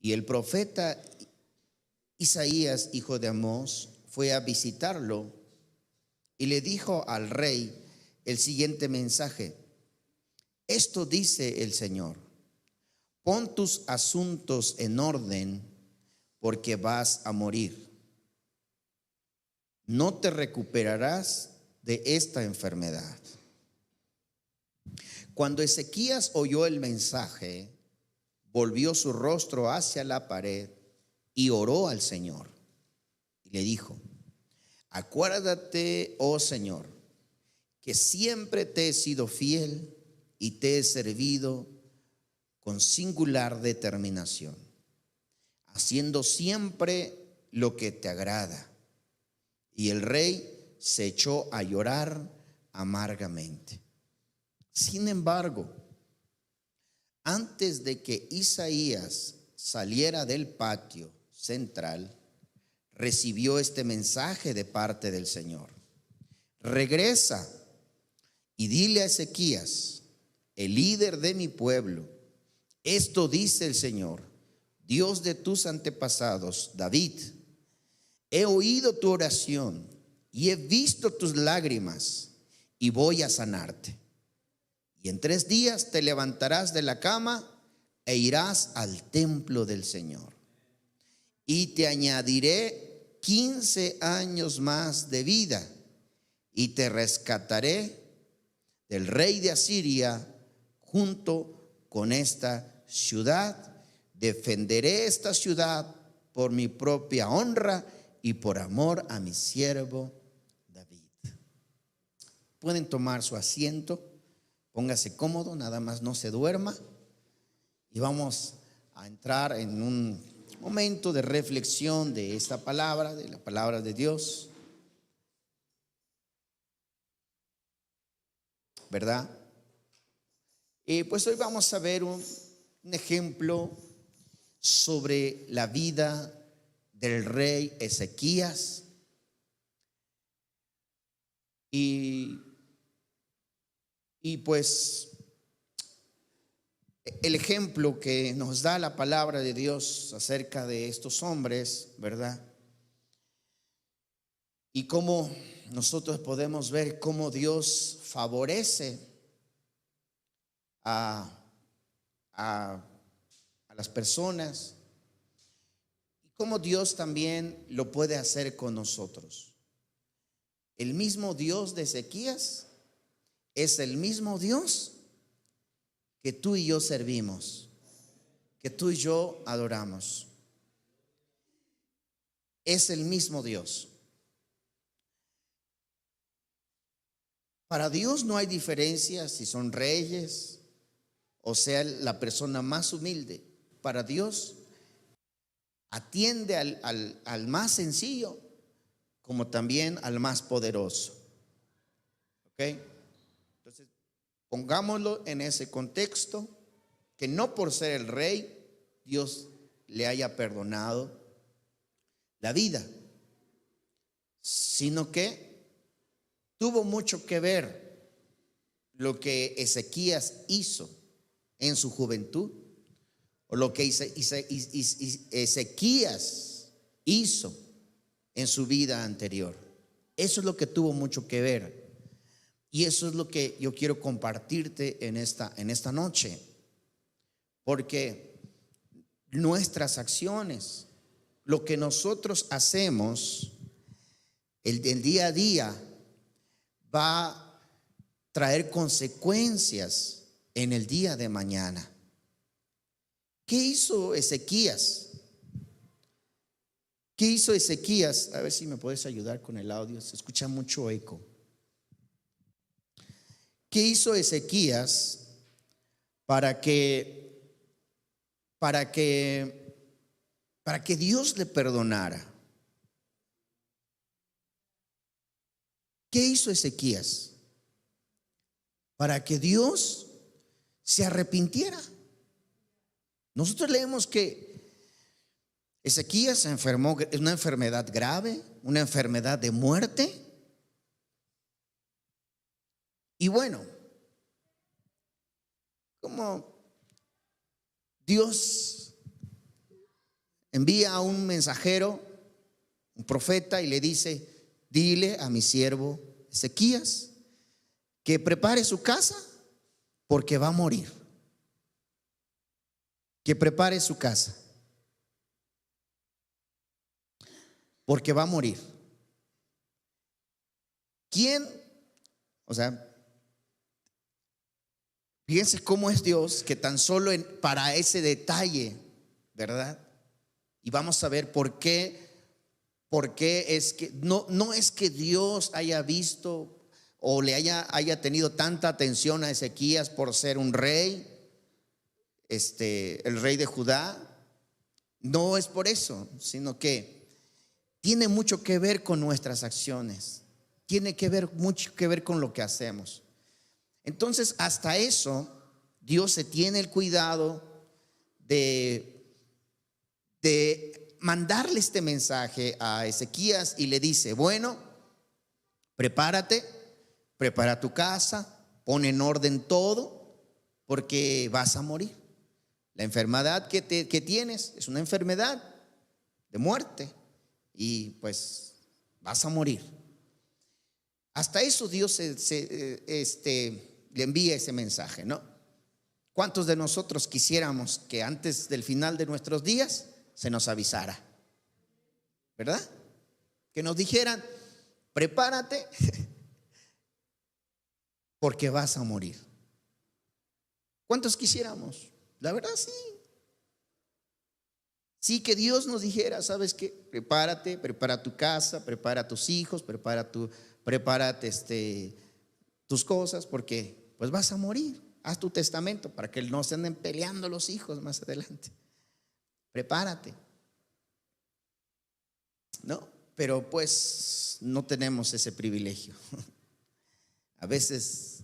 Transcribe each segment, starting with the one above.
Y el profeta Isaías, hijo de Amós, fue a visitarlo y le dijo al rey el siguiente mensaje: esto dice el Señor, pon tus asuntos en orden porque vas a morir. No te recuperarás de esta enfermedad. Cuando Ezequías oyó el mensaje, volvió su rostro hacia la pared y oró al Señor. Y le dijo: acuérdate, oh Señor, que siempre te he sido fiel y te he servido con singular determinación, haciendo siempre lo que te agrada. Y el rey se echó a llorar amargamente. Sin embargo, antes de que Isaías saliera del patio central, recibió este mensaje de parte del Señor: regresa y dile a Ezequías, el líder de mi pueblo, esto dice el Señor, Dios de tus antepasados, David: he oído tu oración y he visto tus lágrimas y voy a sanarte. Y en 3 días te levantarás de la cama e irás al templo del Señor. Y te añadiré 15 años más de vida y te rescataré del rey de Asiria junto con esta ciudad. Defenderé esta ciudad por mi propia honra y por amor a mi siervo David. Pueden tomar su asiento, póngase cómodo, nada más no se duerma, y vamos a entrar en un momento de reflexión de esta palabra, de la palabra de Dios, ¿verdad? Y pues hoy vamos a ver un ejemplo sobre la vida del rey Ezequías. Y pues el ejemplo que nos da la palabra de Dios acerca de estos hombres, ¿verdad? Y cómo nosotros podemos ver cómo Dios favorece a las personas, y cómo Dios también lo puede hacer con nosotros. El mismo Dios de Ezequías es el mismo Dios que tú y yo servimos, que tú y yo adoramos. Es el mismo Dios. Para Dios no hay diferencia si son reyes o sea la persona más humilde. Para Dios atiende al más sencillo como también al más poderoso. ¿Ok? Entonces, pongámoslo en ese contexto, que no por ser el rey Dios le haya perdonado la vida, sino que tuvo mucho que ver lo que Ezequías hizo en su juventud, o lo que Ezequías hizo en su vida anterior. Eso es lo que tuvo mucho que ver. Y eso es lo que yo quiero compartirte en esta noche. Porque nuestras acciones, lo que nosotros hacemos el día a día, va a traer consecuencias en el día de mañana. ¿Qué hizo Ezequías? ¿Qué hizo Ezequías? A ver si me puedes ayudar con el audio, se escucha mucho eco. ¿Qué hizo Ezequías para que Dios le perdonara? ¿Qué hizo Ezequías para que Dios se arrepintiera? Nosotros leemos que Ezequías se enfermó, es una enfermedad grave, una enfermedad de muerte. Y bueno, como Dios envía a un mensajero, un profeta, y le dice: dile a mi siervo Ezequías que prepare su casa porque va a morir. Que prepare su casa porque va a morir. ¿Quién? O sea, fíjense cómo es Dios, que tan solo para ese detalle, ¿verdad? Y vamos a ver por qué es que no es que Dios haya visto o le haya tenido tanta atención a Ezequías por ser un rey, el rey de Judá. No es por eso, sino que tiene mucho que ver con nuestras acciones, tiene mucho que ver con lo que hacemos. Entonces, hasta eso, Dios se tiene el cuidado de mandarle este mensaje a Ezequías y le dice: bueno, prepárate, prepara tu casa, pon en orden todo, porque vas a morir. La enfermedad que tienes es una enfermedad de muerte y pues vas a morir. Hasta eso Dios le envía ese mensaje, ¿no? ¿Cuántos de nosotros quisiéramos que antes del final de nuestros días se nos avisara? ¿Verdad? Que nos dijeran: prepárate porque vas a morir. ¿Cuántos quisiéramos? La verdad, sí. Sí, que Dios nos dijera: ¿sabes qué? Prepárate, prepara tu casa, prepara a tus hijos, prepárate tus cosas, porque pues vas a morir. Haz tu testamento para que no se anden peleando los hijos más adelante. Prepárate. No, pero pues no tenemos ese privilegio. A veces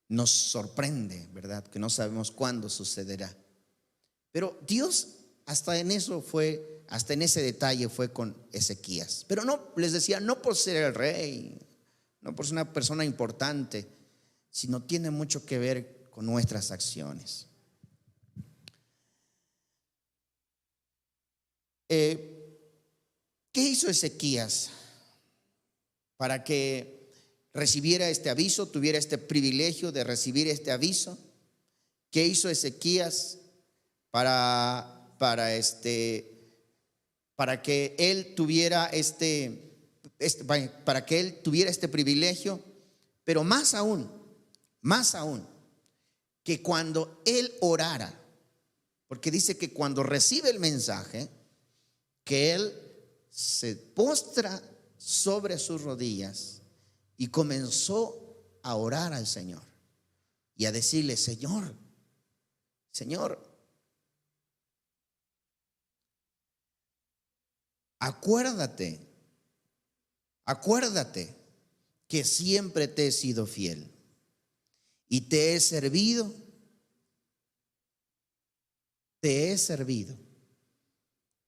nos sorprende, ¿verdad? Que no sabemos cuándo sucederá. Pero Dios hasta en ese detalle fue con Ezequías. Pero no, les decía, no por ser el rey, no por ser una persona importante, sino tiene mucho que ver con nuestras acciones. ¿Qué hizo Ezequías para que recibiera este aviso, tuviera este privilegio de recibir este aviso? ¿Qué hizo Ezequías para que él tuviera para que él tuviera este privilegio? Pero más aún, que cuando él orara, porque dice que cuando recibe el mensaje, que él se postra sobre sus rodillas y comenzó a orar al Señor y a decirle: Señor, acuérdate que siempre te he sido fiel y te he servido.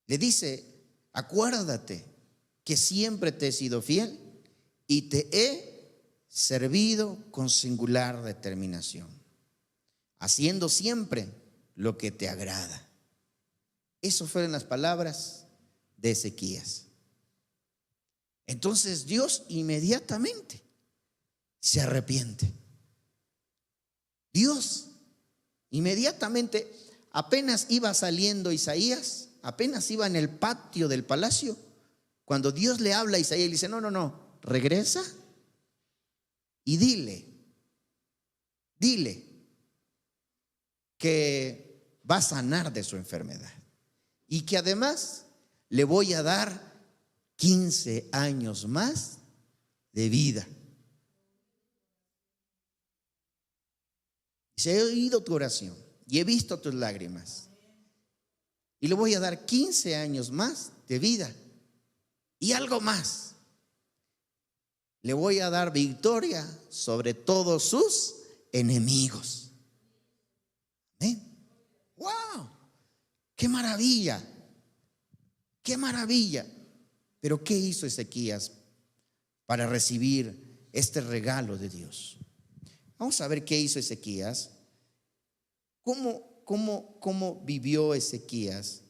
Le dice: acuérdate que siempre te he sido fiel y te he servido con singular determinación, haciendo siempre lo que te agrada. Esas fueron las palabras de Ezequías. Entonces Dios inmediatamente se arrepiente. Dios inmediatamente, apenas iba saliendo Isaías, apenas iba en el patio del palacio, cuando Dios le habla a Isaías y le dice: no, regresa y dile que va a sanar de su enfermedad y que además le voy a dar 15 años más de vida. Se he oído tu oración y he visto tus lágrimas y le voy a dar 15 años más de vida y algo más: le voy a dar victoria sobre todos sus enemigos. ¿Eh? ¡Wow! ¡Qué maravilla! ¡Qué maravilla! Pero ¿qué hizo Ezequías para recibir este regalo de Dios? Vamos a ver qué hizo Ezequías. ¿Cómo cómo vivió Ezequías?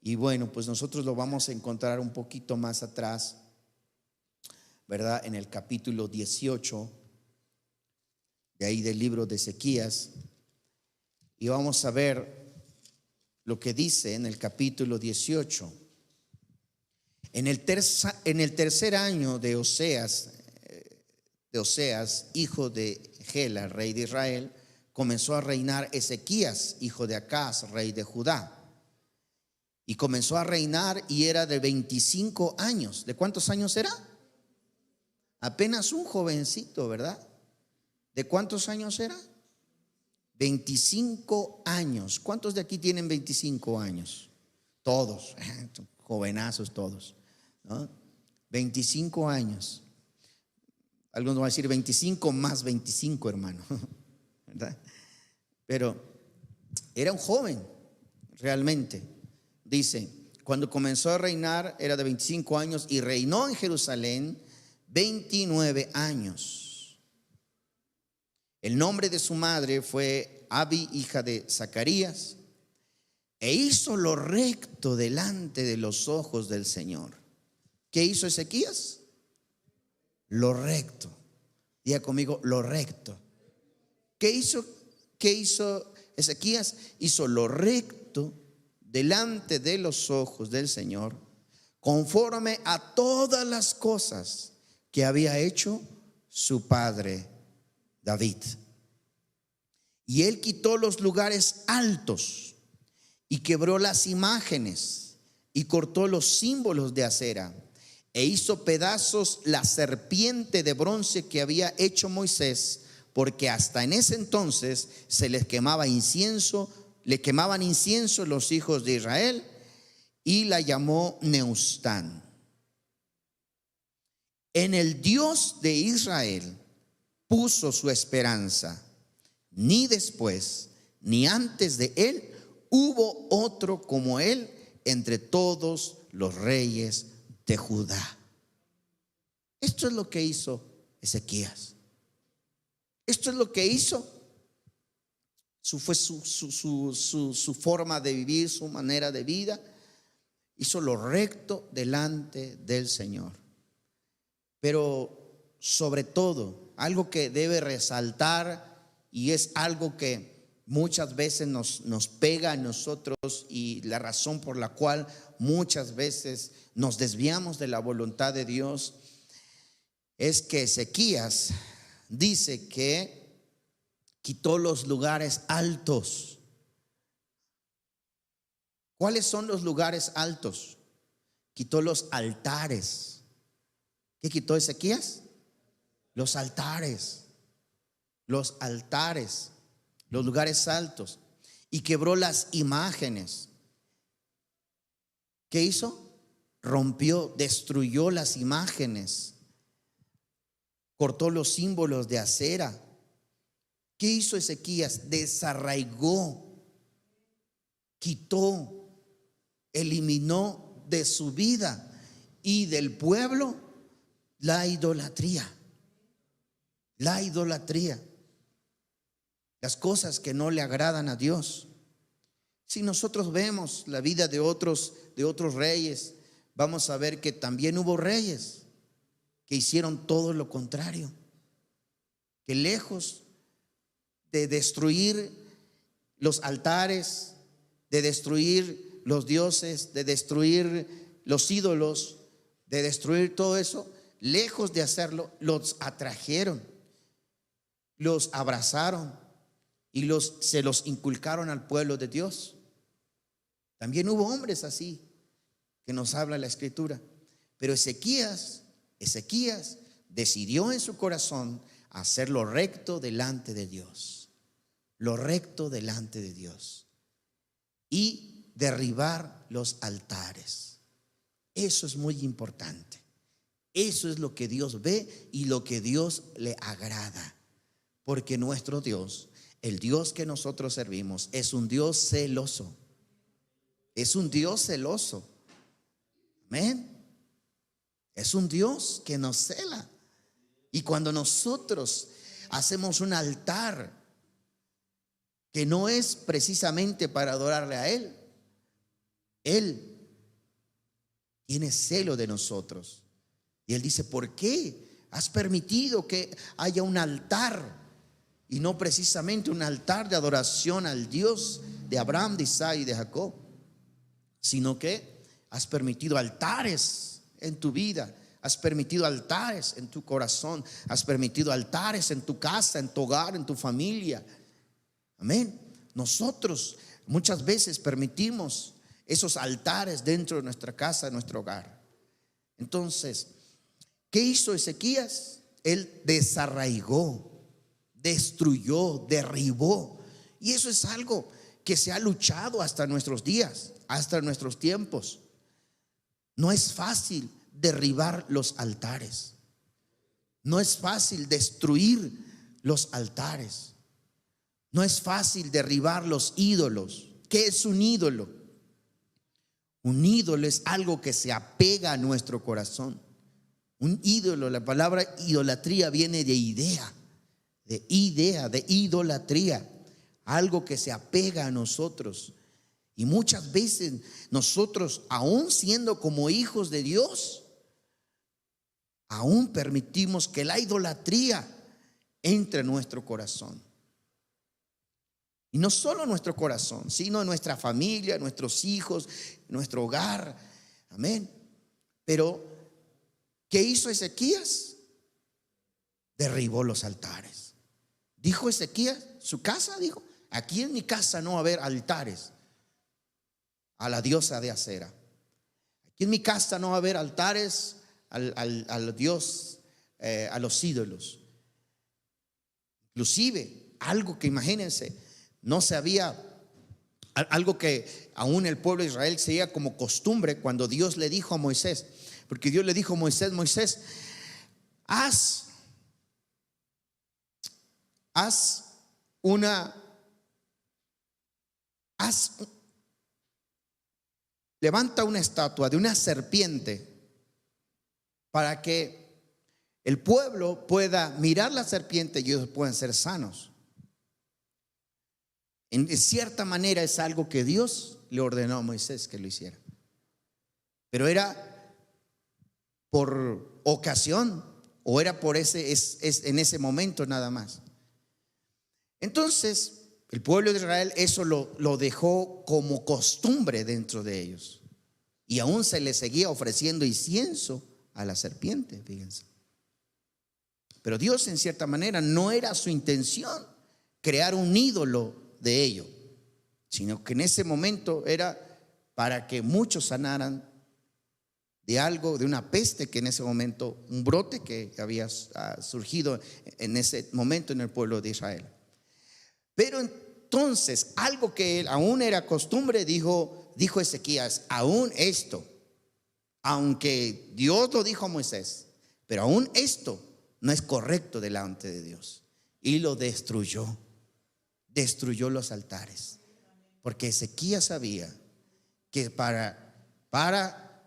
Y bueno, pues nosotros lo vamos a encontrar un poquito más atrás, ¿verdad? En el capítulo 18, de ahí del libro de Ezequías. Y vamos a ver lo que dice en el capítulo 18. En el tercer año de Oseas, hijo de Gela, rey de Israel, comenzó a reinar Ezequías, hijo de Acaz, rey de Judá. Y comenzó a reinar y era de 25 años. ¿De cuántos años era? Apenas un jovencito, ¿verdad? ¿De cuántos años era? 25 años. ¿Cuántos de aquí tienen 25 años? Todos, jovenazos todos, ¿no? 25 años. Algunos van a decir 25 más 25, hermano, ¿verdad? Pero era un joven, realmente. Dice, cuando comenzó a reinar era de 25 años y reinó en Jerusalén 29 años. El nombre de su madre fue Abi, hija de Zacarías, e hizo lo recto delante de los ojos del Señor. ¿Qué hizo Ezequías? Lo recto. Diga conmigo, lo recto. ¿Qué hizo Ezequías? Hizo lo recto delante de los ojos del Señor, conforme a todas las cosas que había hecho su padre David. Y él quitó los lugares altos y quebró las imágenes y cortó los símbolos de acera e hizo pedazos la serpiente de bronce que había hecho Moisés, porque hasta en ese entonces se les quemaba incienso, le quemaban incienso los hijos de Israel, y la llamó Neustán. En el Dios de Israel puso su esperanza. Ni después ni antes de él hubo otro como él entre todos los reyes de Judá. Esto es lo que hizo Ezequías. Esto es lo que hizo. Fue su forma de vivir, su manera de vida. Hizo lo recto delante del Señor. Pero sobre todo, algo que debe resaltar, y es algo que muchas veces nos pega a nosotros, y la razón por la cual muchas veces nos desviamos de la voluntad de Dios, es que Ezequías dice que quitó los lugares altos. ¿Cuáles son los lugares altos? Quitó los altares. ¿Qué quitó Ezequías? Los altares. Los altares, los lugares altos. Y quebró las imágenes. ¿Qué hizo? Rompió, destruyó las imágenes. Cortó los símbolos de acera. ¿Qué hizo Ezequías? Desarraigó, quitó, eliminó de su vida y del pueblo la idolatría. La idolatría. Las cosas que no le agradan a Dios. Si nosotros vemos la vida de otros reyes, vamos a ver que también hubo reyes que hicieron todo lo contrario, que lejos de destruir los altares, de destruir los dioses, de destruir los ídolos, de destruir todo eso, lejos de hacerlo, los atrajeron, los abrazaron y se los inculcaron al pueblo de Dios. También hubo hombres así que nos habla la Escritura. Pero Ezequías decidió en su corazón hacer lo recto delante de Dios. Lo recto delante de Dios. Y derribar los altares. Eso es muy importante. Eso es lo que Dios ve y lo que Dios le agrada. Porque nuestro Dios, el Dios que nosotros servimos, es un Dios celoso. Es un Dios celoso. Amén. Es un Dios que nos cela. Y cuando nosotros hacemos un altar que no es precisamente para adorarle a Él. Él tiene celo de nosotros. Y Él dice, ¿por qué has permitido que haya un altar y no precisamente un altar de adoración al Dios de Abraham, de Isaac y de Jacob? Sino que has permitido altares en tu vida, has permitido altares en tu corazón, has permitido altares en tu casa, en tu hogar, en tu familia. Amén. Nosotros muchas veces permitimos esos altares dentro de nuestra casa, de nuestro hogar. Entonces, ¿qué hizo Ezequías? Él desarraigó, destruyó, derribó. Y eso es algo que se ha luchado hasta nuestros días, hasta nuestros tiempos. No es fácil derribar los altares. No es fácil destruir los altares. No es fácil derribar los ídolos. ¿Qué es un ídolo? Un ídolo es algo que se apega a nuestro corazón. Un ídolo, la palabra idolatría viene de idea, de idolatría. Algo que se apega a nosotros. Y muchas veces nosotros, aún siendo como hijos de Dios, aún permitimos que la idolatría entre en nuestro corazón. Y no solo en nuestro corazón, sino en nuestra familia, nuestros hijos, nuestro hogar. Amén. Pero, ¿qué hizo Ezequías? Derribó los altares. Dijo Ezequías, su casa, dijo, aquí en mi casa no va a haber altares a la diosa de Acera. Aquí en mi casa no va a haber altares al Dios, a los ídolos. Inclusive, algo que imagínense, no se había, algo que aún el pueblo de Israel seguía como costumbre cuando Dios le dijo a Moisés, porque Dios le dijo a Moisés, Moisés, levanta una estatua de una serpiente para que el pueblo pueda mirar la serpiente y ellos puedan ser sanos. En cierta manera es algo que Dios le ordenó a Moisés que lo hiciera. Pero era por ocasión o era por en ese momento nada más. Entonces, el pueblo de Israel eso lo dejó como costumbre dentro de ellos. Y aún se le seguía ofreciendo incienso a la serpiente, fíjense. Pero Dios en cierta manera no era su intención crear un ídolo de ello, sino que en ese momento era para que muchos sanaran de algo, de una peste que en ese momento, un brote que había surgido en ese momento en el pueblo de Israel. Pero entonces, algo que aún era costumbre, dijo Ezequías, aún esto, aunque Dios lo dijo a Moisés, pero aún esto no es correcto delante de Dios. Y lo destruyó los altares, porque Ezequías sabía que para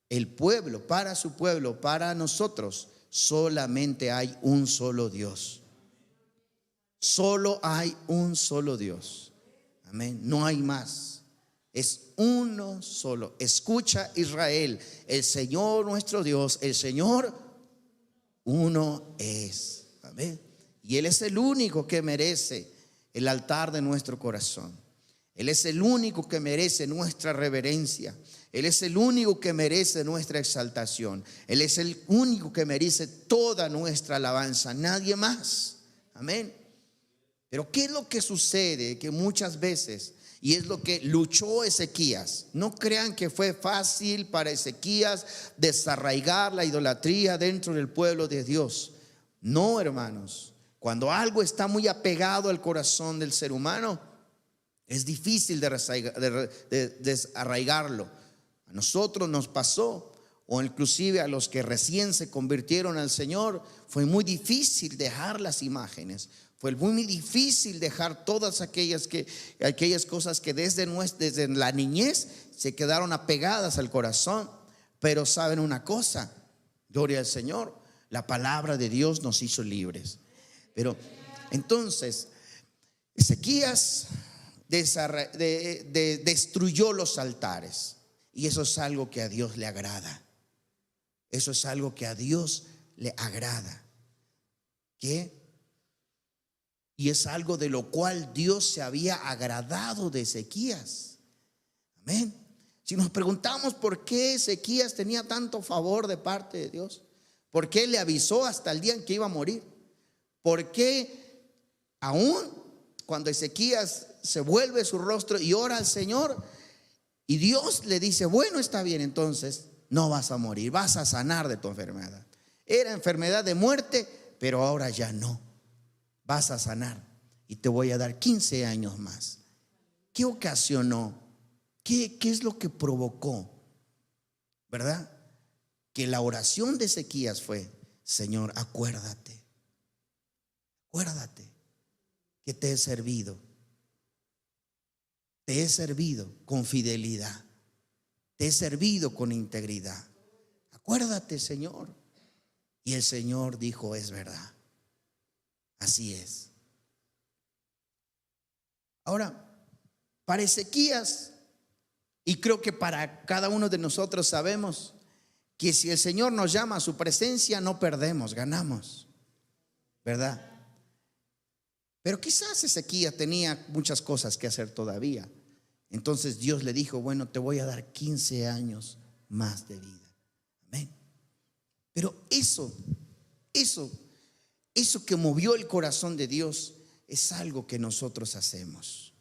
el pueblo, para su pueblo, para nosotros, solamente hay un solo Dios. Solo hay un solo Dios. Amén. No hay más. Es uno solo. Escucha, Israel, el Señor nuestro Dios, el Señor uno es. Amén. Y Él es el único que merece el altar de nuestro corazón. Él es el único que merece nuestra reverencia. Él es el único que merece nuestra exaltación. Él es el único que merece toda nuestra alabanza. Nadie más. Amén. Pero ¿qué es lo que sucede? Que muchas veces, y es lo que luchó Ezequías, no crean que fue fácil para Ezequías desarraigar la idolatría dentro del pueblo de Dios. No, hermanos. Cuando algo está muy apegado al corazón del ser humano, es difícil de desarraigarlo. A nosotros nos pasó, o inclusive a los que recién se convirtieron al Señor, fue muy difícil dejar las imágenes. Fue muy difícil dejar todas aquellas cosas que desde la niñez se quedaron apegadas al corazón. Pero saben una cosa, gloria al Señor, la palabra de Dios nos hizo libres. Pero entonces Ezequías destruyó los altares. Y eso es algo que a Dios le agrada. Eso es algo que a Dios le agrada. ¿Qué? Y es algo de lo cual Dios se había agradado de Ezequías. Amén. Si nos preguntamos por qué Ezequías tenía tanto favor de parte de Dios, por qué le avisó hasta el día en que iba a morir, por qué aún cuando Ezequías se vuelve su rostro y ora al Señor, y Dios le dice: bueno, está bien, entonces no vas a morir, vas a sanar de tu enfermedad. Era enfermedad de muerte, pero ahora ya no. Vas a sanar y te voy a dar 15 años más. ¿Qué ocasionó? ¿Qué es lo que provocó? ¿Verdad? Que la oración de Ezequías fue: Señor, acuérdate que te he servido con fidelidad, te he servido con integridad. Acuérdate, Señor. Y el Señor dijo: es verdad, así es. Ahora, para Ezequías, y creo que para cada uno de nosotros, sabemos que si el Señor nos llama a su presencia, no perdemos, ganamos, ¿verdad? Pero quizás Ezequías tenía muchas cosas que hacer todavía. Entonces Dios le dijo: bueno, te voy a dar 15 años más de vida. Amén. Pero eso que movió el corazón de Dios es algo que nosotros hacemos,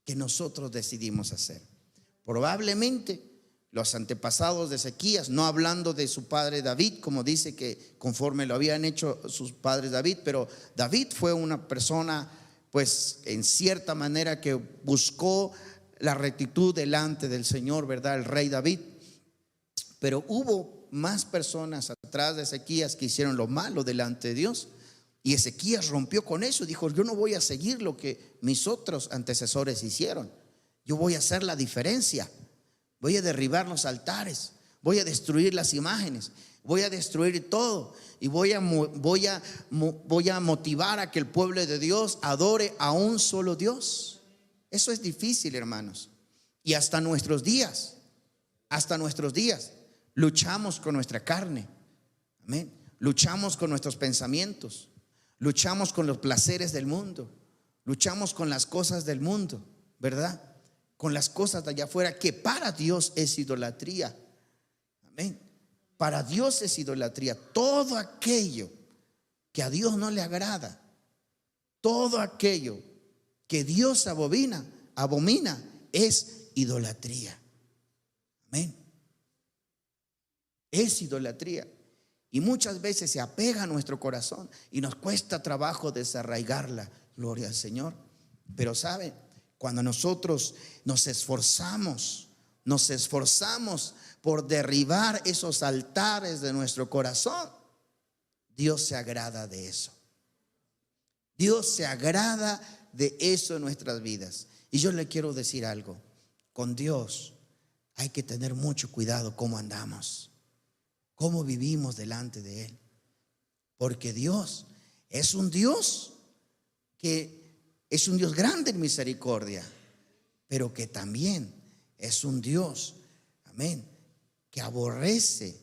que nosotros decidimos hacer. Probablemente los antepasados de Ezequías, no hablando de su padre David, como dice que conforme lo habían hecho sus padres David, pero David fue una persona, pues en cierta manera, que buscó la rectitud delante del Señor, ¿verdad? El rey David. Pero hubo más personas atrás de Ezequías que hicieron lo malo delante de Dios. Y Ezequías rompió con eso. Dijo: yo no voy a seguir lo que mis otros antecesores hicieron. Yo voy a hacer la diferencia. Voy a derribar los altares. Voy a destruir las imágenes. Voy a destruir todo. Y voy a motivar a que el pueblo de Dios adore a un solo Dios. Eso es difícil, hermanos. Y hasta nuestros días luchamos con nuestra carne. Amén. Luchamos con nuestros pensamientos. Luchamos con los placeres del mundo. Luchamos con las cosas del mundo, ¿verdad? Con las cosas de allá afuera, que para Dios es idolatría. Amén. Para Dios es idolatría. Todo aquello que a Dios no le agrada, todo aquello que Dios abomina es idolatría. Amén. Es idolatría. Y muchas veces se apega a nuestro corazón y nos cuesta trabajo desarraigarla. Gloria al Señor. Pero ¿sabe? Cuando nosotros nos esforzamos por derribar esos altares de nuestro corazón, Dios se agrada de eso. Dios se agrada de eso en nuestras vidas. Y yo le quiero decir algo: con Dios hay que tener mucho cuidado cómo andamos, cómo vivimos delante de Él. Porque Dios es un Dios que es un Dios grande en misericordia, pero que también es un Dios, amén, que aborrece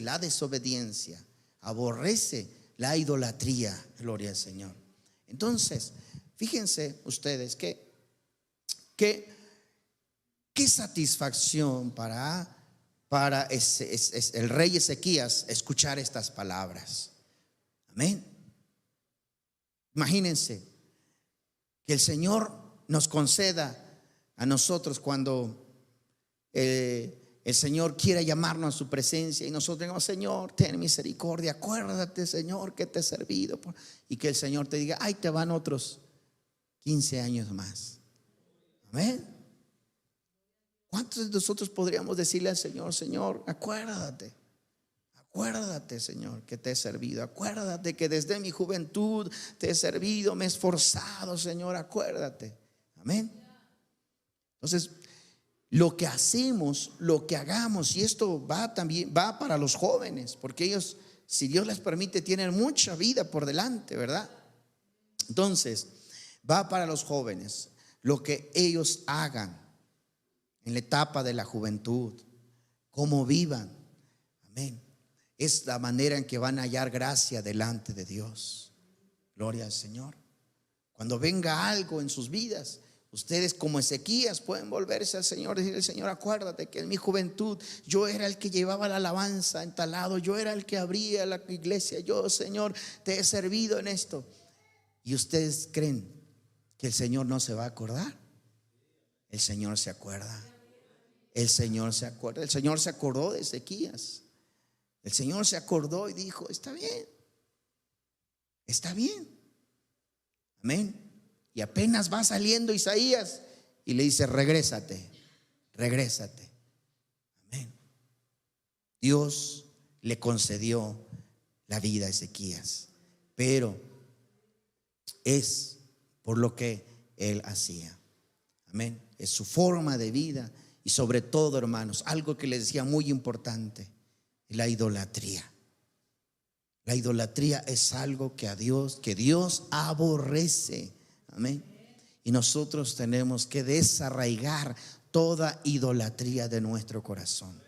la desobediencia, aborrece la idolatría. Gloria al Señor. Entonces, fíjense ustedes que qué satisfacción para el rey Ezequías escuchar estas palabras. Amén. Imagínense que el Señor nos conceda a nosotros, cuando el Señor quiera llamarnos a su presencia y nosotros digamos: Señor, ten misericordia, acuérdate, Señor, que te he servido. Y que el Señor te diga: ahí te van otros 15 años más. Amén. ¿Cuántos de nosotros podríamos decirle al Señor: Señor, acuérdate, Señor, que te he servido. Acuérdate que desde mi juventud te he servido, me he esforzado, Señor, acuérdate. Amén. Entonces, lo que hacemos, lo que hagamos, y esto también va para los jóvenes, porque ellos, si Dios les permite, tienen mucha vida por delante, ¿verdad? Entonces, va para los jóvenes. Lo que ellos hagan en la etapa de la juventud, cómo vivan, amén, es la manera en que van a hallar gracia delante de Dios. Gloria al Señor. Cuando venga algo en sus vidas, ustedes como Ezequías pueden volverse al Señor y decirle: Señor, acuérdate que en mi juventud yo era el que llevaba la alabanza en tal lado, yo era el que abría la iglesia, yo, Señor, te he servido en esto. ¿Y ustedes creen que el Señor no se va a acordar? El Señor se acuerda. El Señor se acuerda. El Señor se acordó de Ezequías. El Señor se acordó y dijo: está bien, está bien. Amén. Y apenas va saliendo Isaías y le dice: regrésate, regrésate. Amén. Dios le concedió la vida a Ezequías, pero es por lo que él hacía. Amén. Es su forma de vida. Y sobre todo, hermanos, algo que les decía muy importante: la idolatría. La idolatría es algo que Dios aborrece. Amén. Y nosotros tenemos que desarraigar toda idolatría de nuestro corazón.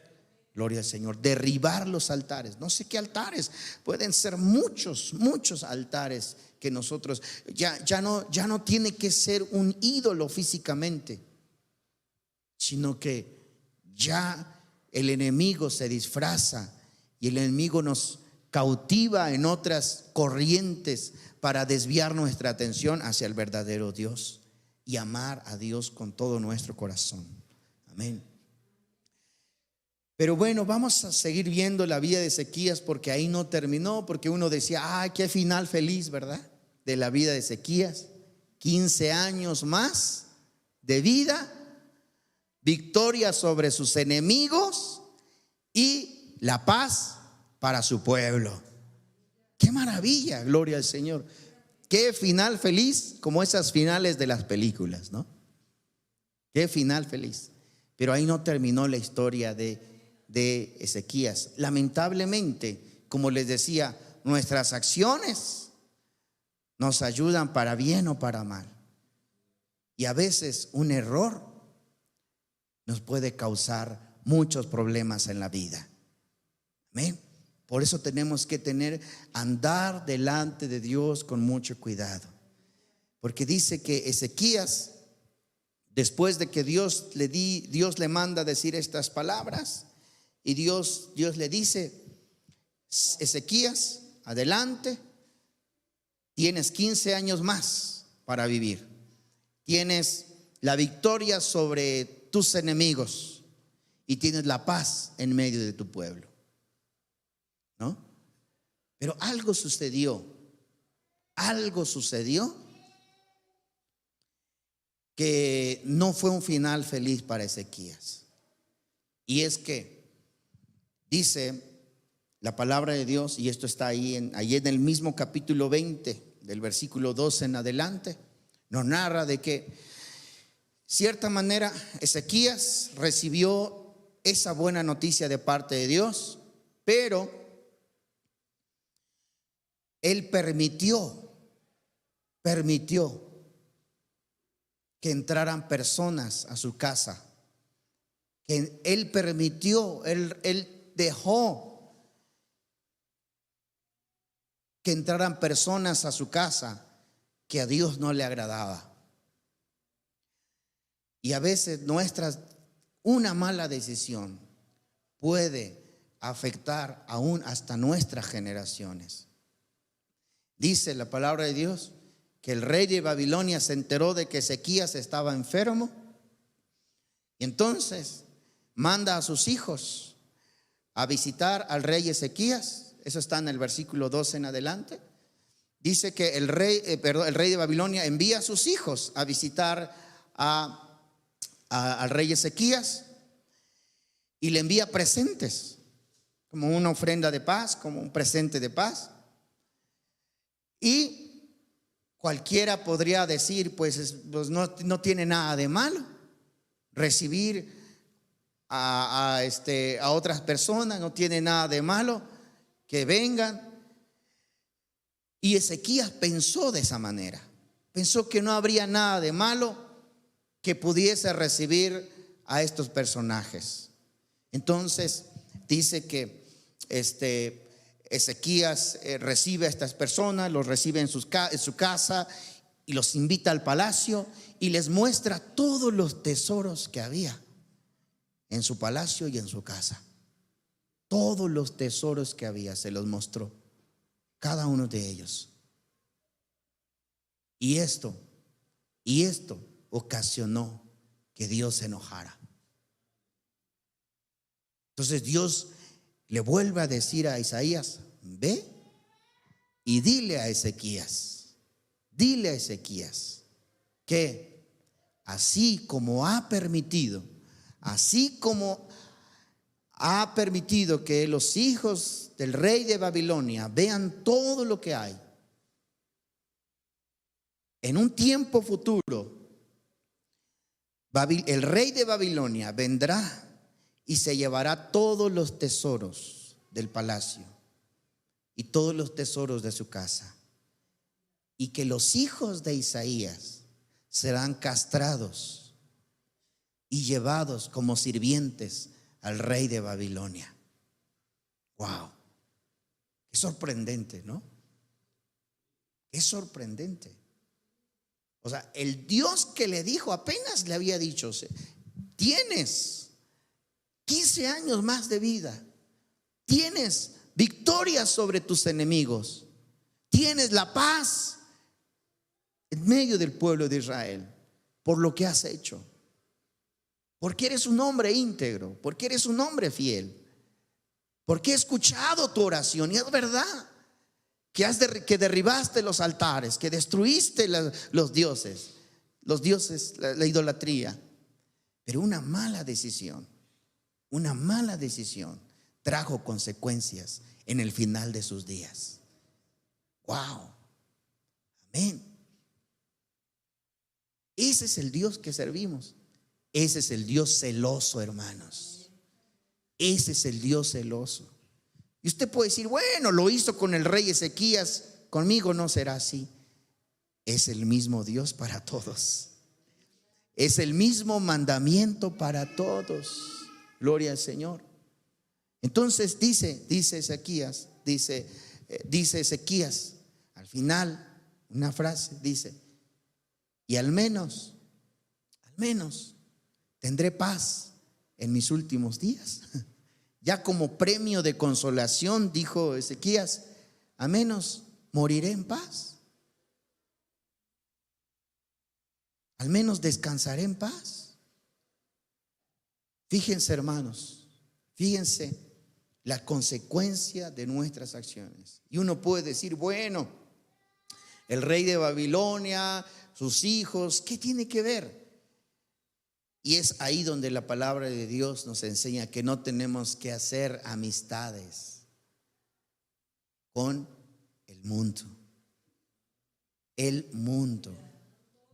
Gloria al Señor. Derribar los altares. No sé qué altares. Pueden ser muchos altares que nosotros ya no tiene que ser un ídolo físicamente, sino que ya el enemigo se disfraza y el enemigo nos cautiva en otras corrientes para desviar nuestra atención hacia el verdadero Dios y amar a Dios con todo nuestro corazón. Amén. Pero bueno, vamos a seguir viendo la vida de Ezequías, porque ahí no terminó, porque uno decía: ay, qué final feliz, ¿verdad? De la vida de Ezequías. 15 años más de vida, victoria sobre sus enemigos y la paz para su pueblo. Qué maravilla, gloria al Señor. Qué final feliz, como esas finales de las películas, ¿no? Qué final feliz. Pero ahí no terminó la historia de Ezequías. Lamentablemente, como les decía, nuestras acciones nos ayudan para bien o para mal. Y a veces un error nos puede causar muchos problemas en la vida. Amén. Por eso tenemos que andar delante de Dios con mucho cuidado. Porque dice que Ezequías, después de que Dios le manda decir estas palabras, y Dios le dice: Ezequías, adelante, tienes 15 años más para vivir. Tienes la victoria sobre tus enemigos y tienes la paz en medio de tu pueblo, ¿no? Pero algo sucedió que no fue un final feliz para Ezequías. Y es que dice la palabra de Dios, y esto está ahí en el mismo capítulo 20, del versículo 12 en adelante, nos narra de que cierta manera Ezequías recibió esa buena noticia de parte de Dios, pero él permitió que entraran personas a su casa, que él permitió, él dejó que entraran personas a su casa que a Dios no le agradaba. Y a veces una mala decisión puede afectar aún hasta nuestras generaciones. Dice la palabra de Dios que el rey de Babilonia se enteró de que Ezequías estaba enfermo, y entonces manda a sus hijos a visitar al rey Ezequías. Eso está en el versículo 12 en adelante. Dice que el rey de Babilonia envía a sus hijos a visitar al rey Ezequías, y le envía presentes, como una ofrenda de paz, como un presente de paz. Y cualquiera podría decir: pues no tiene nada de malo recibir a otras personas, no tiene nada de malo que vengan. Y Ezequías pensó de esa manera. Pensó que no habría nada de malo que pudiese recibir a estos personajes. Entonces dice que Ezequías recibe a estas personas, los recibe en su casa y los invita al palacio y les muestra todos los tesoros que había en su palacio y en su casa. Todos los tesoros que había se los mostró, cada uno de ellos. Y esto ocasionó que Dios se enojara. Entonces Dios le vuelve a decir a Isaías: ve y dile a Ezequías que así como ha permitido que los hijos del rey de Babilonia vean todo lo que hay, en un tiempo futuro el rey de Babilonia vendrá y se llevará todos los tesoros del palacio y todos los tesoros de su casa, y que los hijos de Isaías serán castrados y llevados como sirvientes al rey de Babilonia. Wow, qué sorprendente, ¿no? Qué sorprendente. O sea, el Dios que le dijo, apenas le había dicho: tienes 15 años más de vida, tienes victoria sobre tus enemigos, tienes la paz en medio del pueblo de Israel por lo que has hecho, porque eres un hombre íntegro, porque eres un hombre fiel, porque he escuchado tu oración y es verdad que derribaste los altares, que destruiste los dioses, la idolatría. Pero una mala decisión trajo consecuencias en el final de sus días. Wow, amén. Ese es el Dios que servimos. Ese es el Dios celoso, hermanos. Ese es el Dios celoso. Y usted puede decir: bueno, lo hizo con el rey Ezequías, conmigo no será así. Es el mismo Dios para todos. Es el mismo mandamiento para todos. Gloria al Señor. Entonces dice Ezequías, al final, una frase, dice: y al menos tendré paz en mis últimos días. Ya como premio de consolación, dijo Ezequías, a menos moriré en paz. Al menos descansaré en paz. Fíjense, hermanos, fíjense la consecuencia de nuestras acciones. Y uno puede decir: bueno, el rey de Babilonia, sus hijos, ¿qué tiene que ver? Y es ahí donde la palabra de Dios nos enseña que no tenemos que hacer amistades con el mundo. El mundo.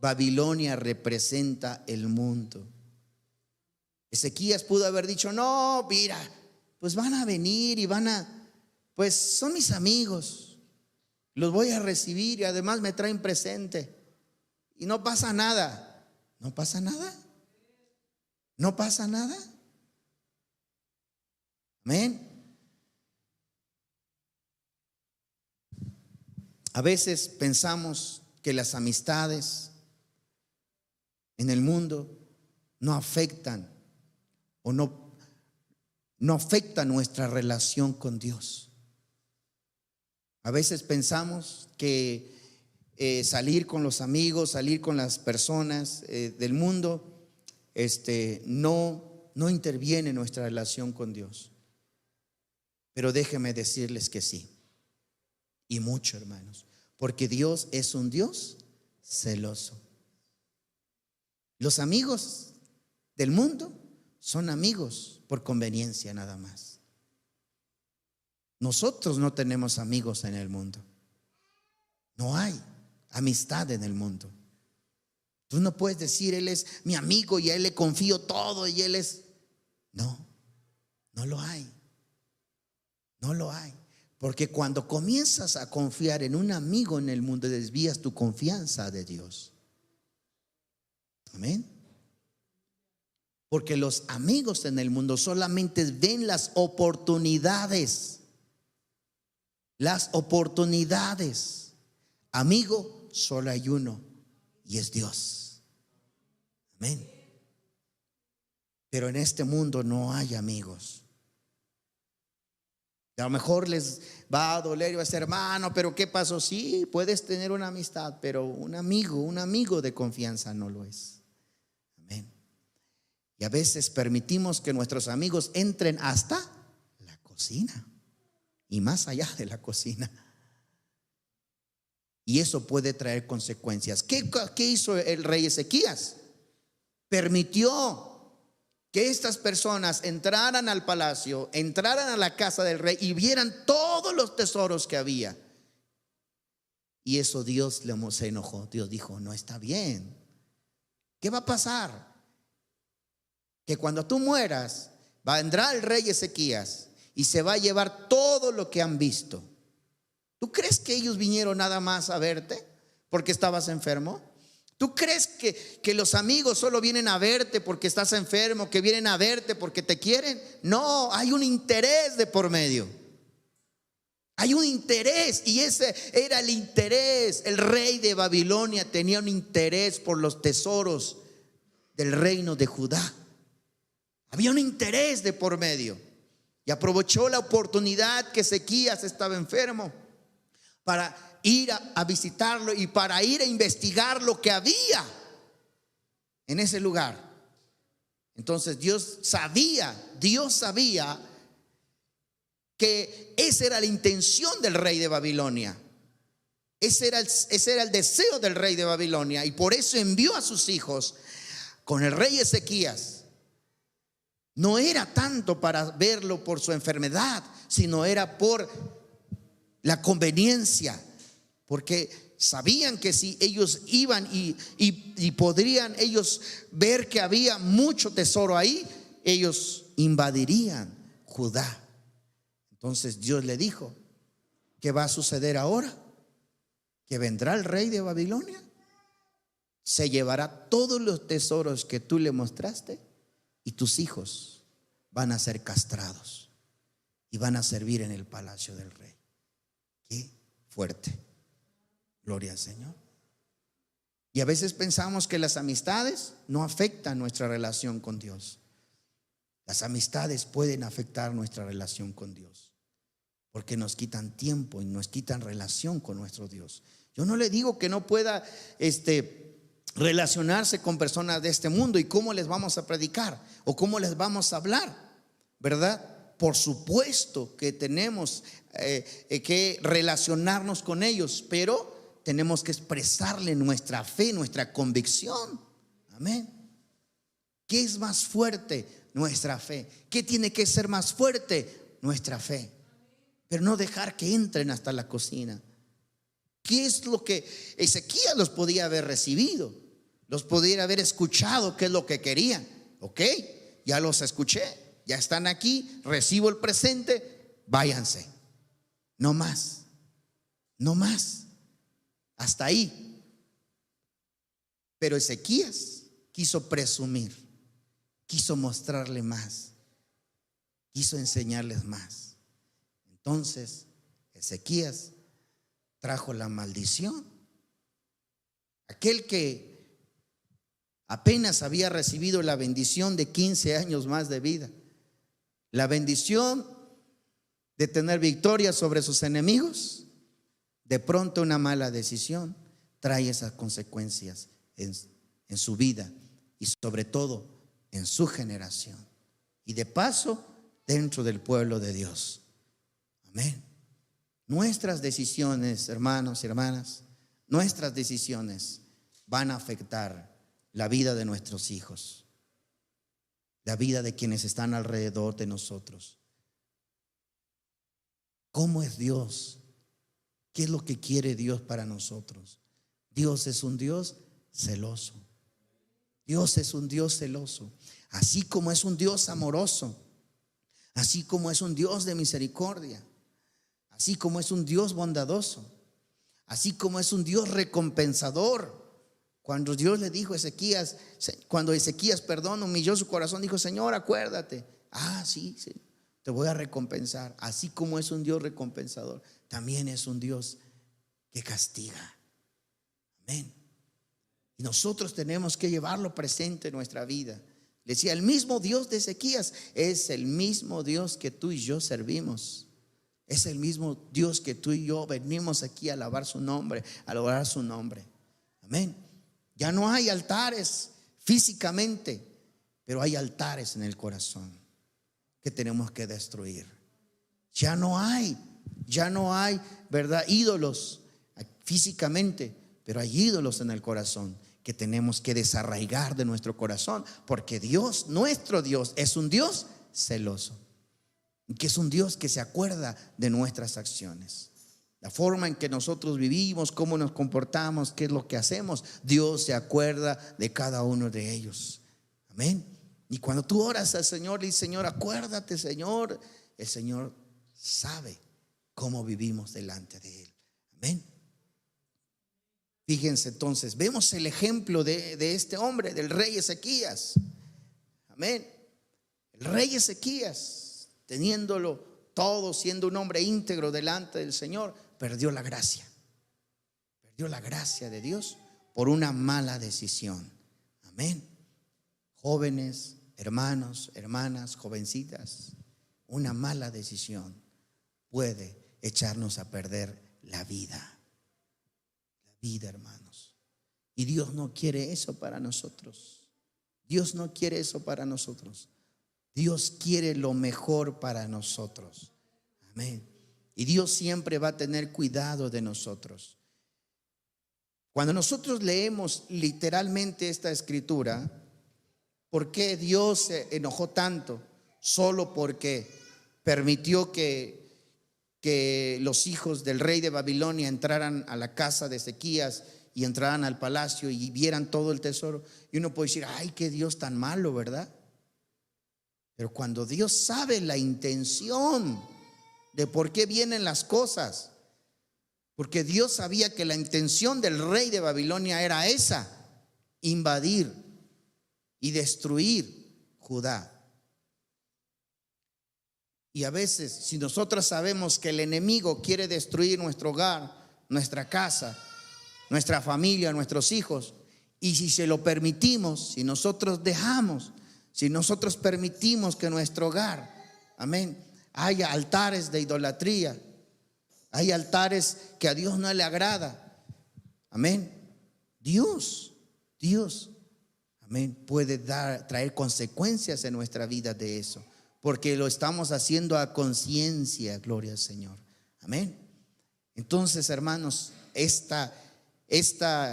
Babilonia representa el mundo. Ezequías pudo haber dicho: no, mira, pues van a venir y pues son mis amigos, los voy a recibir y además me traen presente y no pasa nada. No pasa nada. No pasa nada. Amén. A veces pensamos que las amistades en el mundo no afectan o no afectan nuestra relación con Dios. A veces pensamos que salir con los amigos, salir con las personas del mundo no interviene en nuestra relación con Dios. Pero déjenme decirles que sí, y mucho, hermanos, porque Dios es un Dios celoso. Los amigos del mundo son amigos por conveniencia nada más. Nosotros no tenemos amigos en el mundo. No hay amistad en el mundo. Tú no puedes decir: él es mi amigo y a él le confío todo y él es... No lo hay. No lo hay. Porque cuando comienzas a confiar en un amigo en el mundo, desvías tu confianza de Dios. Amén. Porque los amigos en el mundo solamente ven las oportunidades. Las oportunidades. Amigo, solo hay uno, y es Dios. Amén. Pero en este mundo no hay amigos. A lo mejor les va a doler y va a ser, hermano, pero ¿qué pasó? Sí, puedes tener una amistad, pero un amigo de confianza no lo es. Amén. Y a veces permitimos que nuestros amigos entren hasta la cocina y más allá de la cocina. Y eso puede traer consecuencias. ¿Qué hizo el rey Ezequías? Permitió que estas personas entraran al palacio, entraran a la casa del rey y vieran todos los tesoros que había. Y eso Dios se enojó. Dios dijo, no está bien. ¿Qué va a pasar? Que cuando tú mueras, vendrá el rey Ezequías y se va a llevar todo lo que han visto. ¿Tú crees que ellos vinieron nada más a verte porque estabas enfermo? ¿Tú crees que los amigos solo vienen a verte porque estás enfermo, que vienen a verte porque te quieren? No, hay un interés de por medio. Hay un interés, y ese era el interés. El rey de Babilonia tenía un interés por los tesoros del reino de Judá. Había un interés de por medio. Y aprovechó la oportunidad que Ezequías estaba enfermo para ir a visitarlo y para ir a investigar lo que había en ese lugar. Entonces Dios sabía que esa era la intención del rey de Babilonia. Ese era el deseo del rey de Babilonia, y por eso envió a sus hijos con el rey Ezequías. No era tanto para verlo por su enfermedad, sino era por la conveniencia. Porque sabían que si ellos iban y podrían ellos ver que había mucho tesoro ahí, ellos invadirían Judá. Entonces Dios le dijo, ¿qué va a suceder ahora? Que vendrá el rey de Babilonia, se llevará todos los tesoros que tú le mostraste, y tus hijos van a ser castrados y van a servir en el palacio del rey. Qué fuerte. Gloria al Señor. Y a veces pensamos que las amistades no afectan nuestra relación con Dios. Las amistades pueden afectar nuestra relación con Dios, porque nos quitan tiempo y nos quitan relación con nuestro Dios. Yo no le digo que no pueda relacionarse con personas de este mundo y cómo les vamos a predicar o cómo les vamos a hablar, ¿verdad? Por supuesto que tenemos que relacionarnos con ellos, pero tenemos que expresarle nuestra fe, nuestra convicción. Amén. ¿Qué es más fuerte? Nuestra fe. ¿Qué tiene que ser más fuerte? Nuestra fe. Pero no dejar que entren hasta la cocina. ¿Qué es lo que Ezequías los podía haber recibido? Los podía haber escuchado, qué es lo que querían. Ok, ya los escuché, ya están aquí, recibo el presente, váyanse. No más, no más. Hasta ahí. Pero Ezequías quiso presumir, quiso mostrarle más, quiso enseñarles más. Entonces Ezequías trajo la maldición. Aquel que apenas había recibido la bendición de 15 años más de vida, la bendición de tener victoria sobre sus enemigos, de pronto una mala decisión trae esas consecuencias en su vida y sobre todo en su generación, y de paso dentro del pueblo de Dios. Amén. Nuestras decisiones, hermanos y hermanas, nuestras decisiones van a afectar la vida de nuestros hijos, la vida de quienes están alrededor de nosotros. ¿Cómo es Dios? ¿Qué es lo que quiere Dios para nosotros? Dios es un Dios celoso. Dios es un Dios celoso. Así como es un Dios amoroso, así como es un Dios de misericordia, así como es un Dios bondadoso, así como es un Dios recompensador. Cuando Dios le dijo a Ezequías, cuando Ezequías, humilló su corazón, dijo: Señor, acuérdate. Sí, te voy a recompensar. Así como es un Dios recompensador, también es un Dios que castiga. Amén. Y nosotros tenemos que llevarlo presente en nuestra vida. Le decía, el mismo Dios de Ezequías es el mismo Dios que tú y yo servimos. Es el mismo Dios que tú y yo venimos aquí a alabar su nombre, a adorar su nombre. Amén. Ya no hay altares físicamente, pero hay altares en el corazón que tenemos que destruir. Ya no hay, ¿verdad?, ídolos físicamente, pero hay ídolos en el corazón que tenemos que desarraigar de nuestro corazón, porque Dios, nuestro Dios, es un Dios celoso, que es un Dios que se acuerda de nuestras acciones. La forma en que nosotros vivimos, cómo nos comportamos, qué es lo que hacemos, Dios se acuerda de cada uno de ellos. Amén. Y cuando tú oras al Señor, le dices: Señor, acuérdate, Señor, el Señor sabe cómo vivimos delante de Él. Amén. Fíjense entonces, vemos el ejemplo de este hombre, del rey Ezequías. Amén. El rey Ezequías, teniéndolo todo, siendo un hombre íntegro delante del Señor, perdió la gracia de Dios por una mala decisión. Amén. Jóvenes, hermanos, hermanas, jovencitas, una mala decisión puede echarnos a perder la vida, hermanos. Y Dios no quiere eso para nosotros. Dios no quiere eso para nosotros. Dios quiere lo mejor para nosotros. Amén. Y Dios siempre va a tener cuidado de nosotros. Cuando nosotros leemos literalmente esta escritura, ¿por qué Dios se enojó tanto? Solo porque permitió que los hijos del rey de Babilonia entraran a la casa de Ezequías y entraran al palacio y vieran todo el tesoro. Y uno puede decir: ay, qué Dios tan malo, ¿verdad? Pero cuando Dios sabe la intención de por qué vienen las cosas, porque Dios sabía que la intención del rey de Babilonia era esa: invadir y destruir Judá. Y a veces, si nosotros sabemos que el enemigo quiere destruir nuestro hogar, nuestra casa, nuestra familia, nuestros hijos, y si se lo permitimos, si nosotros dejamos, si nosotros permitimos que nuestro hogar, amén, haya altares de idolatría, hay altares que a Dios no le agrada, amén, Dios, amén, puede traer consecuencias en nuestra vida de eso, porque lo estamos haciendo a conciencia. Gloria al Señor. Amén. Entonces, hermanos, esta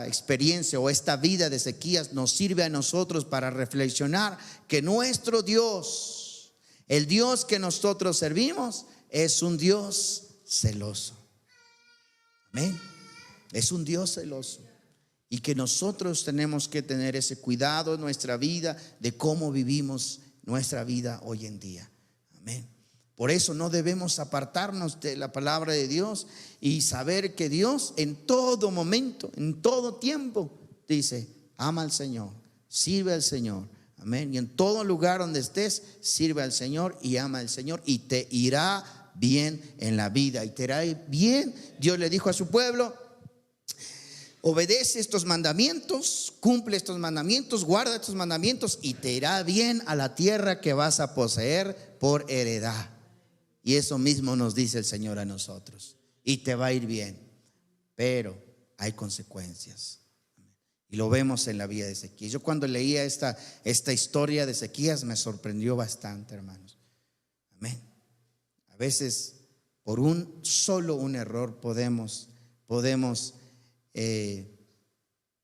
experiencia o esta vida de Ezequías nos sirve a nosotros para reflexionar que nuestro Dios, el Dios que nosotros servimos, es un Dios celoso. Amén. Es un Dios celoso. Y que nosotros tenemos que tener ese cuidado en nuestra vida de cómo vivimos nuestra vida hoy en día. Amén. Por eso no debemos apartarnos de la palabra de Dios y saber que Dios en todo momento, en todo tiempo, dice: ama al Señor, sirve al Señor. Amén. Y en todo lugar donde estés, sirve al Señor y ama al Señor, y te irá bien en la vida, y te irá bien. Dios le dijo a su pueblo: obedece estos mandamientos, cumple estos mandamientos, guarda estos mandamientos, y te irá bien a la tierra que vas a poseer por heredad. Y eso mismo nos dice el Señor a nosotros: y te va a ir bien, pero hay consecuencias. Y lo vemos en la vida de Ezequías. Yo cuando leía esta historia de Ezequías me sorprendió bastante, hermanos. Amén. A veces por un error podemos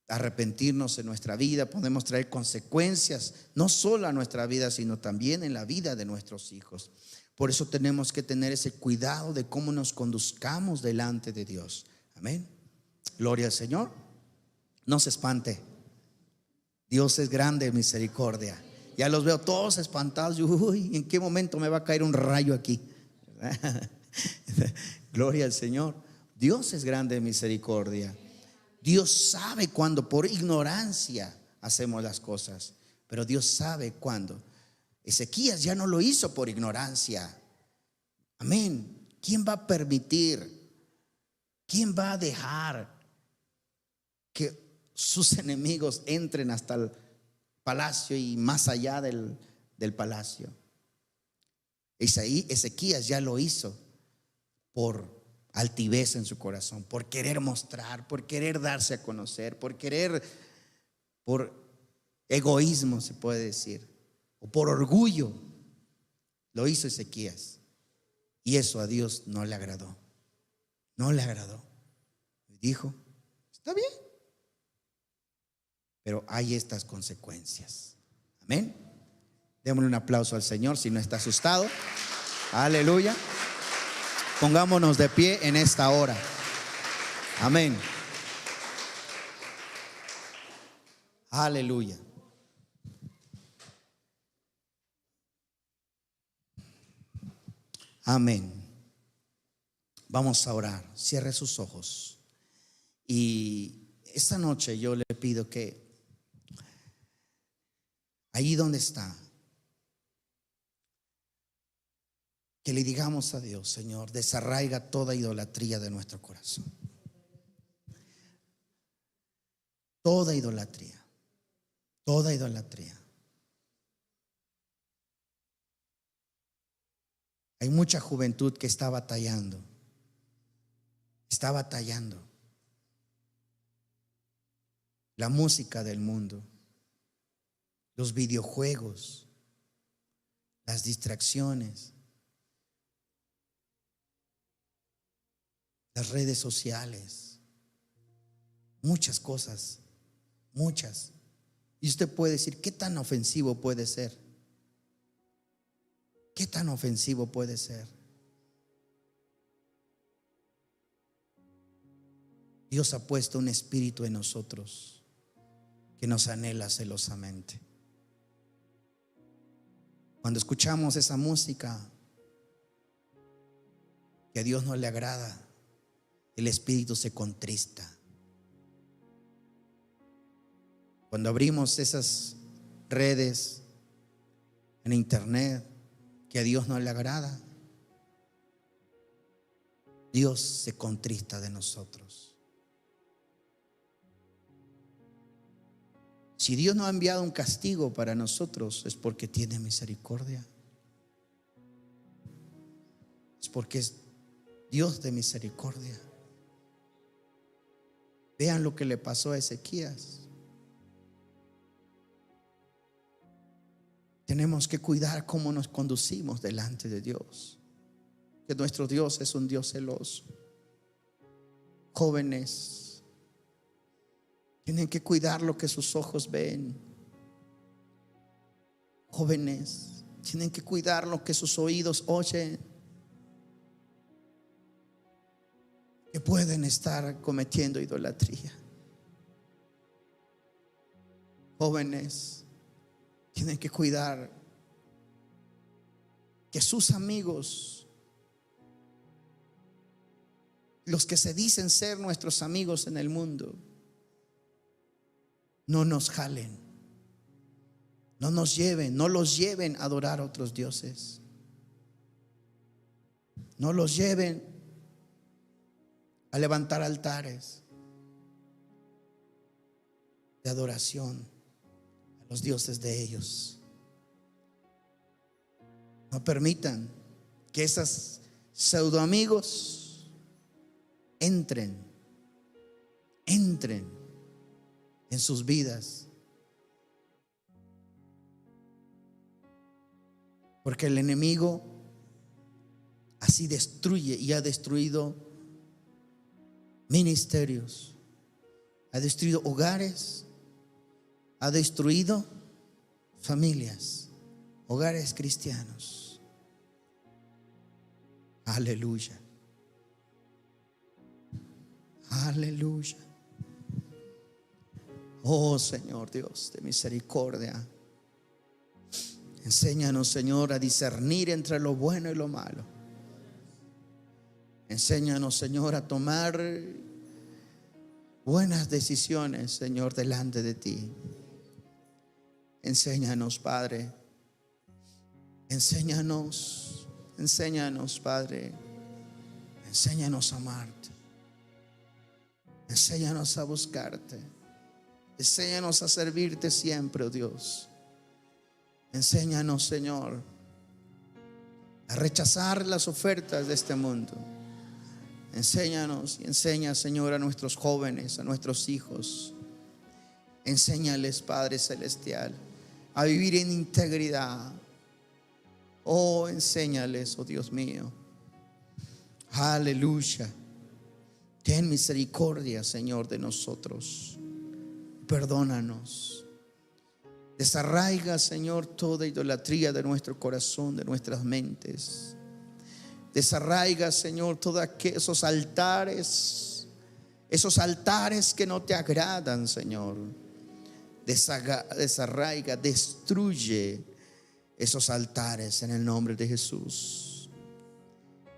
arrepentirnos en nuestra vida, podemos traer consecuencias no solo a nuestra vida, sino también en la vida de nuestros hijos. Por eso tenemos que tener ese cuidado de cómo nos conduzcamos delante de Dios. Amén. Gloria al Señor. No se espante. Dios es grande en misericordia. Ya los veo todos espantados. Uy, ¿en qué momento me va a caer un rayo aquí? Gloria al Señor. Dios es grande en misericordia. Dios sabe cuando por ignorancia hacemos las cosas, pero Dios sabe cuándo. Ezequías ya no lo hizo por ignorancia. Amén. ¿Quién va a permitir? ¿Quién va a dejar que sus enemigos entren hasta el palacio y más allá del palacio? Ezequías ya lo hizo por altivez en su corazón, por querer mostrar, por querer darse a conocer, por egoísmo se puede decir, o por orgullo. Lo hizo Ezequías, y eso a Dios no le agradó. No le agradó. Dijo: está bien, pero hay estas consecuencias. Amén. Démosle un aplauso al Señor si no está asustado. Aleluya. Pongámonos de pie en esta hora. Amén. Aleluya. Amén. Vamos a orar. Cierre sus ojos. Y esta noche yo le pido que ahí donde está, que le digamos a Dios: Señor, desarraiga toda idolatría de nuestro corazón. Toda idolatría. Toda idolatría. Hay mucha juventud que está batallando. Está batallando. La música del mundo, los videojuegos, las distracciones, las redes sociales, muchas cosas, muchas. Y usted puede decir: ¿qué tan ofensivo puede ser? ¿Qué tan ofensivo puede ser? Dios ha puesto un espíritu en nosotros que nos anhela celosamente. Cuando escuchamos esa música que a Dios no le agrada, el espíritu se contrista. Cuando abrimos esas redes en internet que a Dios no le agrada, Dios se contrista de nosotros. Si Dios no ha enviado un castigo para nosotros, es porque tiene misericordia. Es porque es Dios de misericordia. Vean lo que le pasó a Ezequías. Tenemos que cuidar cómo nos conducimos delante de Dios, que nuestro Dios es un Dios celoso. Jóvenes, tienen que cuidar lo que sus ojos ven. Jóvenes, tienen que cuidar lo que sus oídos oyen, que pueden estar cometiendo idolatría. Jóvenes, tienen que cuidar que sus amigos, los que se dicen ser nuestros amigos en el mundo, no nos jalen, no nos lleven, no los lleven a adorar a otros dioses, no los lleven a levantar altares de adoración a los dioses de ellos. No permitan que esos pseudo amigos entren en sus vidas, porque el enemigo así destruye y ha destruido ministerios, ha destruido hogares, ha destruido familias, hogares cristianos. Aleluya. Aleluya. Oh Señor Dios de misericordia, enséñanos, Señor, a discernir entre lo bueno y lo malo. Enséñanos, Señor, a tomar buenas decisiones, Señor, delante de ti. Enséñanos, Padre. Enséñanos, Padre. Enséñanos a amarte. Enséñanos a buscarte. Enséñanos a servirte siempre, oh Dios. Enséñanos, Señor, a rechazar las ofertas de este mundo. Enséñanos y enseña, Señor, a nuestros jóvenes, a nuestros hijos. Enséñales, Padre Celestial, a vivir en integridad. Oh, enséñales, oh Dios mío. Aleluya. Ten misericordia, Señor, de nosotros. Perdónanos. Desarraiga, Señor, toda idolatría de nuestro corazón, de nuestras mentes. Desarraiga, Señor, todos esos altares que no te agradan, Señor. Desarraiga, destruye esos altares en el nombre de Jesús.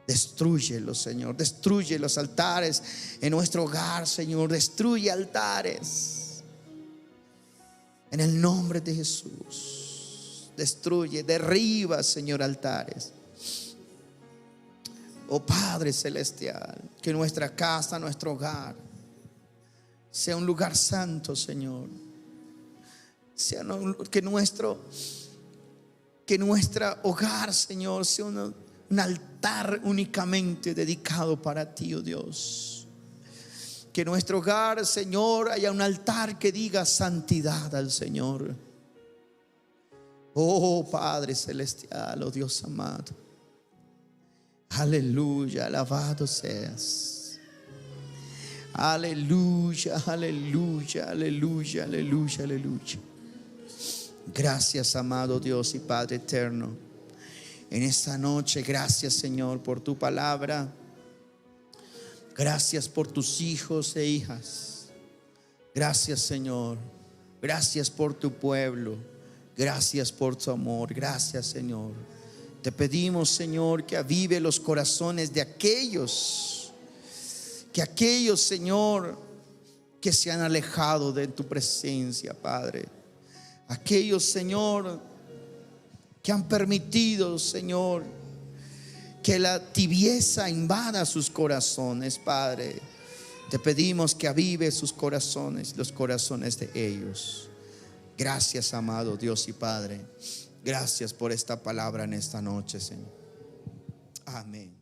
Destrúyelos, Señor. Destruye los altares en nuestro hogar, Señor. Destruye altares en el nombre de Jesús. Destruye, derriba, Señor, altares. Oh Padre Celestial, que nuestra casa, nuestro hogar sea un lugar santo, Señor. Que nuestro hogar, Señor, sea un altar únicamente dedicado para ti, oh Dios. Que en nuestro hogar, Señor, haya un altar que diga santidad al Señor. Oh Padre Celestial, oh Dios amado. Aleluya, alabado seas. Aleluya, aleluya, aleluya, aleluya, aleluya. Gracias, amado Dios y Padre eterno. En esta noche, gracias, Señor, por tu palabra. Gracias por tus hijos e hijas. Gracias, Señor. Gracias por tu pueblo. Gracias por tu amor. Gracias, Señor. Te pedimos, Señor, que avive los corazones de aquellos, Señor, que se han alejado de tu presencia, Padre. Aquellos, Señor, que han permitido, Señor, que la tibieza invada sus corazones, Padre. Te pedimos que avive sus corazones, los corazones de ellos. Gracias, amado Dios y Padre. Gracias por esta palabra en esta noche, Señor. Amén.